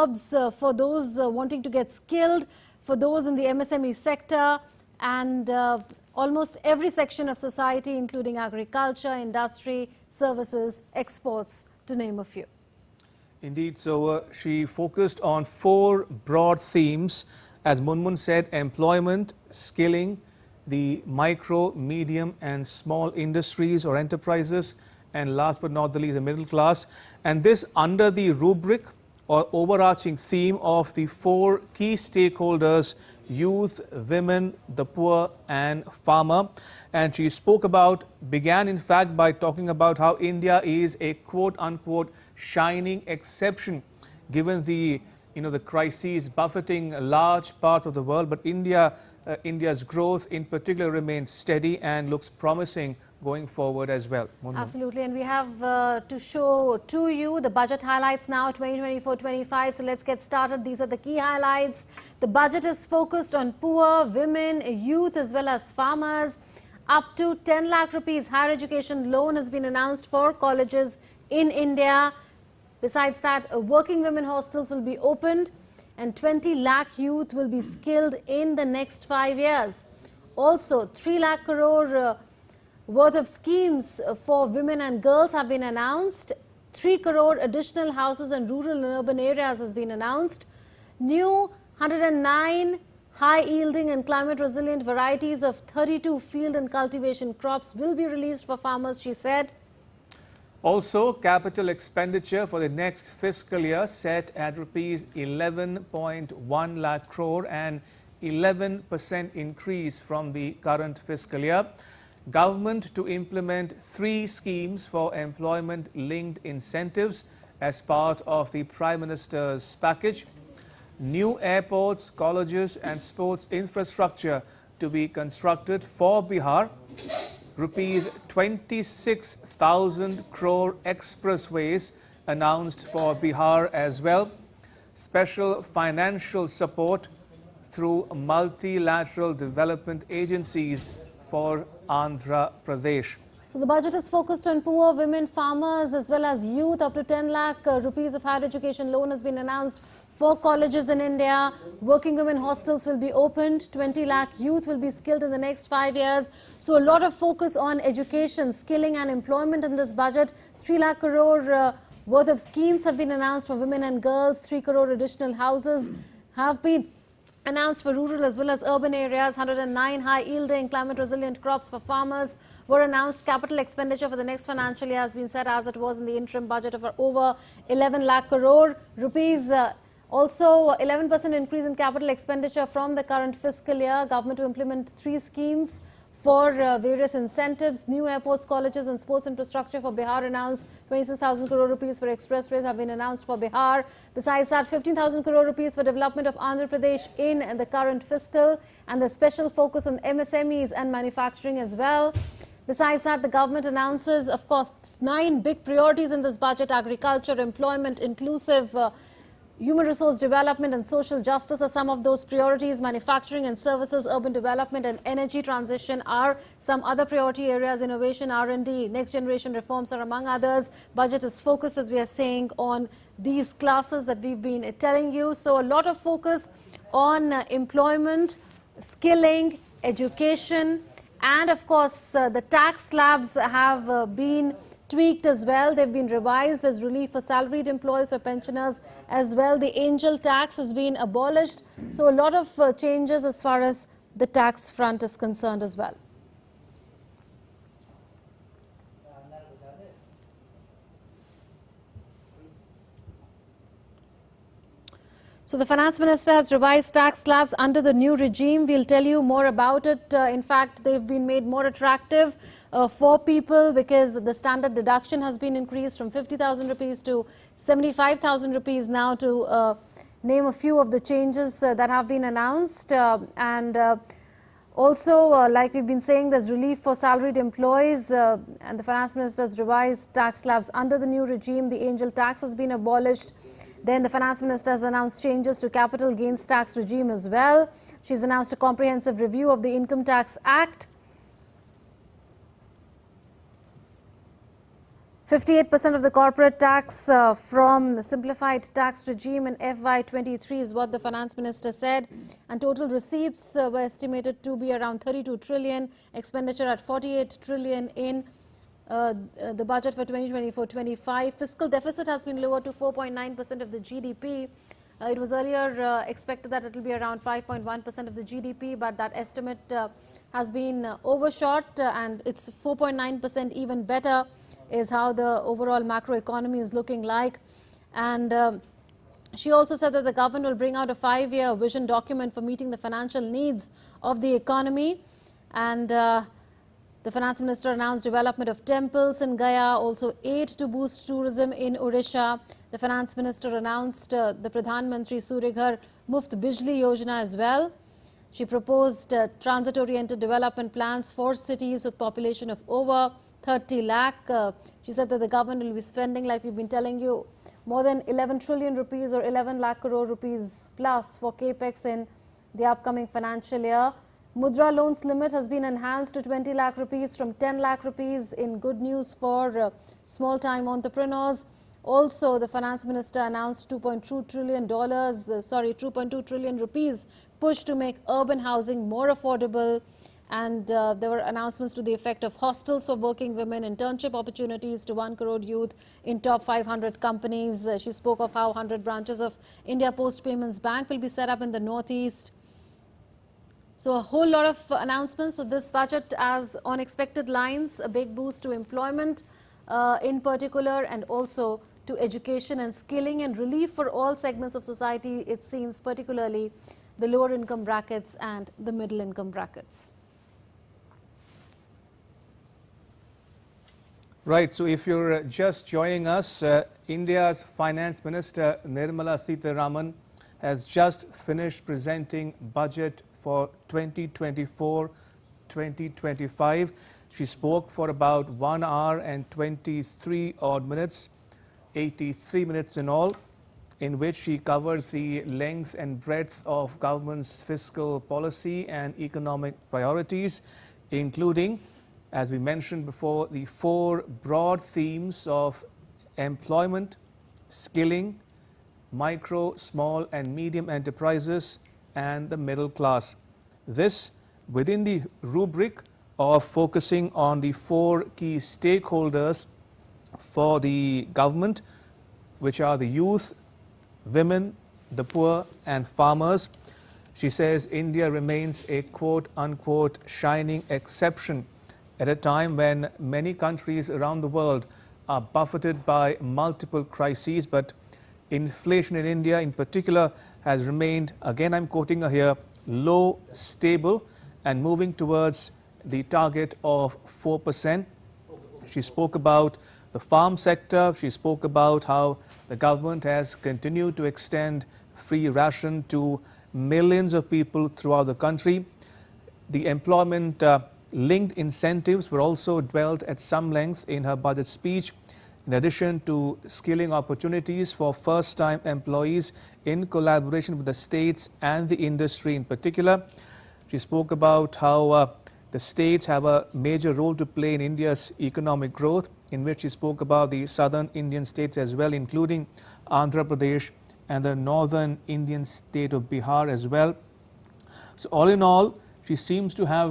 jobs for those wanting to get skilled, for those in the MSME sector, and almost every section of society, including agriculture, industry, services, exports, to name a few. Indeed, so she focused on 4 broad themes. As Munmun said, employment, skilling, the micro, medium and small industries or enterprises, and last but not the least, the middle class. And this under the rubric or overarching theme of the 4 key stakeholders: youth, women, the poor and farmer. And she began in fact by talking about how India is a quote-unquote shining exception given the the crises buffeting large parts of the world, but India's growth in particular remains steady and looks promising going forward as well. Absolutely, and we have to show to you the budget highlights now 2024-25. So let's get started. These are the key highlights. The budget is focused on poor, women, youth as well as farmers. Up to 10 lakh rupees higher education loan has been announced for colleges in India. Besides that, working women hostels will be opened and 20 lakh youth will be skilled in the next 5 years. Also, 3 lakh crore worth of schemes for women and girls have been announced. 3 crore additional houses in rural and urban areas has been announced. New 109 high-yielding and climate-resilient varieties of 32 field and cultivation crops will be released for farmers, she said. Also, capital expenditure for the next fiscal year set at rupees 11.1 lakh crore, and 11% increase from the current fiscal year. Government to implement 3 schemes for employment-linked incentives as part of the Prime Minister's package. New airports, colleges and sports infrastructure to be constructed for Bihar. Rupees 26,000 crore expressways announced for Bihar as well. Special financial support through multilateral development agencies for Andhra Pradesh. So the budget is focused on poor, women, farmers as well as youth. Up to 10 lakh rupees of higher education loan has been announced for colleges in India. Working women hostels will be opened. 20 lakh youth will be skilled in the next 5 years. So a lot of focus on education, skilling and employment in this budget. 3 lakh crore worth of schemes have been announced for women and girls. 3 crore additional houses have been announced for rural as well as urban areas. 109 high-yielding, climate-resilient crops for farmers were announced. Capital expenditure for the next financial year has been set as it was in the interim budget of over 11 lakh crore rupees. Also, 11% increase in capital expenditure from the current fiscal year. Government to implement 3 schemes for various incentives. New airports, colleges and sports infrastructure for Bihar announced. 26,000 crore rupees for expressways have been announced for Bihar. Besides that, 15,000 crore rupees for development of Andhra Pradesh in the current fiscal, and the special focus on MSMEs and manufacturing as well. Besides that, the government announces, of course, 9 big priorities in this budget: agriculture, employment, inclusive human resource development and social justice are some of those priorities. Manufacturing and services, urban development and energy transition are some other priority areas. Innovation, R&D, next generation reforms are among others. Budget is focused, as we are saying, on these classes that we've been telling you. So a lot of focus on employment, skilling, education, and of course the tax slabs have been tweaked as well. They've been revised. There's relief for salaried employees or pensioners as well. The angel tax has been abolished. So a lot of changes as far as the tax front is concerned as well. So the finance minister has revised tax slabs under the new regime. We'll tell you more about it. In fact, they've been made more attractive for people because the standard deduction has been increased from 50,000 rupees to 75,000 rupees now, to name a few of the changes that have been announced. Also, like we've been saying, there's relief for salaried employees, and the finance minister has revised tax slabs under the new regime. The angel tax has been abolished. Then the finance minister has announced changes to capital gains tax regime as well. She's announced a comprehensive review of the Income Tax Act. 58% of the corporate tax from the simplified tax regime in FY23 is what the finance minister said, and total receipts were estimated to be around 32 trillion, expenditure at 48 trillion in the budget for 2024-25. Fiscal deficit has been lowered to 4.9% of the GDP. It was earlier expected that it will be around 5.1% of the GDP, but that estimate has been overshot, and it's 4.9%. Even better is how the overall macroeconomy is looking like. And she also said that the government will bring out a 5-year vision document for meeting the financial needs of the economy. And the finance minister announced development of temples in Gaya, also aid to boost tourism in Odisha. The finance minister announced the Pradhan Mantri Surya Ghar Muft Bijli Yojana as well. She proposed transit-oriented development plans for cities with population of over 30 lakh. She said that the government will be spending, like we've been telling you, more than 11 trillion rupees or 11 lakh crore rupees plus for capex in the upcoming financial year. Mudra loans limit has been enhanced to 20 lakh rupees from 10 lakh rupees, in good news for small-time entrepreneurs. Also, the finance minister announced $2.2 trillion rupees push to make urban housing more affordable. And there were announcements to the effect of hostels for working women, internship opportunities to 1 crore youth in top 500 companies. She spoke of how 100 branches of India Post Payments Bank will be set up in the northeast. So a whole lot of announcements. So this budget has on expected lines a big boost to employment in particular, and also to education and skilling, and relief for all segments of society, it seems, particularly the lower income brackets and the middle income brackets. Right, so if you're just joining us, India's Finance Minister Nirmala Sitharaman has just finished presenting budget for 2024-2025. She spoke for about 1 hour and 23 odd minutes, 83 minutes in all, in which she covered the length and breadth of government's fiscal policy and economic priorities, including, as we mentioned before, the 4 broad themes of employment, skilling, micro, small and medium enterprises, and the middle class. This within the rubric of focusing on the 4 key stakeholders for the government, which are the youth, women, the poor and farmers. She says India remains a quote-unquote shining exception at a time when many countries around the world are buffeted by multiple crises, but inflation in India in particular has remained, again I'm quoting her here, low, stable and moving towards the target of 4%. She spoke about the farm sector. She spoke about how the government has continued to extend free ration to millions of people throughout the country. The employment linked incentives were also dwelt at some length in her budget speech, in addition to skilling opportunities for first-time employees in collaboration with the states and the industry in particular. She spoke about how the states have a major role to play in India's economic growth, in which she spoke about the southern Indian states as well, including Andhra Pradesh and the northern Indian state of Bihar as well. So all in all, she seems to have